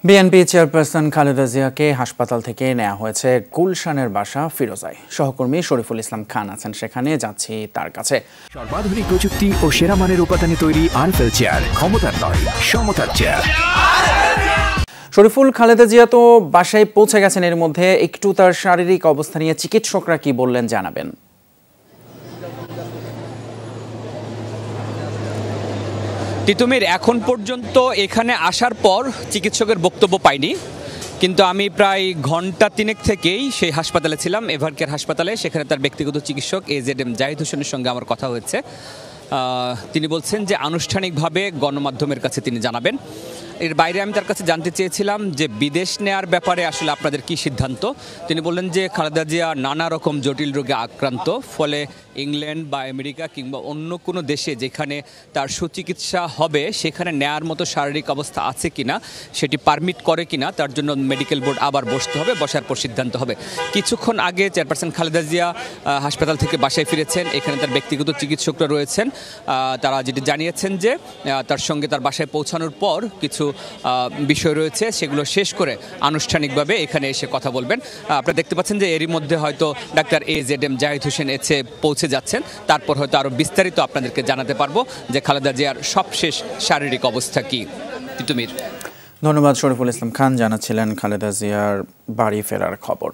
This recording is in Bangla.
বিএনপি চেয়ারপারসন খালেদা জিয়াকে হাসপাতাল থেকে নেওয়া হয়েছে গুলশানের বাসা ফিরোজায়। সহকর্মী শরীফুল ইসলাম খান আছেন সেখানে, যাচ্ছি তার কাছে। সর্বাধুনিক প্রযুক্তি ও সেরা মানের উপাদানে তৈরি আরএফএল চেয়ার, ক্ষমতার নয় সমতার চেয়ার। শরীফুল, খালেদা জিয়া তো বাসায় পৌঁছে গেছেন, এর মধ্যে একটু তার শারীরিক অবস্থা নিয়ে চিকিৎসকরা কি বললেন জানাবেন। তিতুমির, এখন পর্যন্ত এখানে আসার পর চিকিৎসকের বক্তব্য পাইনি, কিন্তু আমি প্রায় ঘন্টা তিনেক থেকেই সেই হাসপাতালে ছিলাম, এভারকেয়ার হাসপাতালে। সেখানে তার ব্যক্তিগত চিকিৎসক AZM জাহিদ হোসেনের সঙ্গে আমার কথা হয়েছে। তিনি বলছেন যে আনুষ্ঠানিকভাবে গণমাধ্যমের কাছে তিনি জানাবেন। এর বাইরে আমি তার কাছে জানতে চেয়েছিলাম যে বিদেশ নেয়ার ব্যাপারে আসলে আপনাদের কি সিদ্ধান্ত। তিনি বললেন যে খালেদা জিয়া নানা রকম জটিল রোগে আক্রান্ত, ফলে ইংল্যান্ড বা আমেরিকা কিংবা অন্য কোনো দেশে যেখানে তার সুচিকিৎসা হবে সেখানে নেয়ার মতো শারীরিক অবস্থা আছে কিনা, সেটি পারমিট করে কিনা, তার জন্য মেডিকেল বোর্ড আবার বসতে হবে, বসার পর সিদ্ধান্ত হবে। কিছুক্ষণ আগে চেয়ারপারসন খালেদা জিয়া হাসপাতাল থেকে বাসায় ফিরেছেন। এখানে তার ব্যক্তিগত চিকিৎসকরা রয়েছেন, তারা যেটি জানিয়েছেন যে তার সঙ্গে তার বাসায় পৌঁছানোর পর কিছু বিষয় রয়েছে, সেগুলো শেষ করে আনুষ্ঠানিকভাবে এখানে এসে কথা বলবেন। আপনারা দেখতে পাচ্ছেন যে এরই মধ্যে হয়তো ডাক্তার AZM জাহিদ হোসেন পৌঁছে যাচ্ছেন, তারপর হয়তো আরও বিস্তারিত আপনাদেরকে জানাতে পারবো যে খালেদা জিয়ার সবশেষ শারীরিক অবস্থা কি। তিতুমির, ধন্যবাদ। শরীফুল ইসলাম খান জানাচ্ছিলেন খালেদা জিয়ার বাড়ি ফেরার খবর।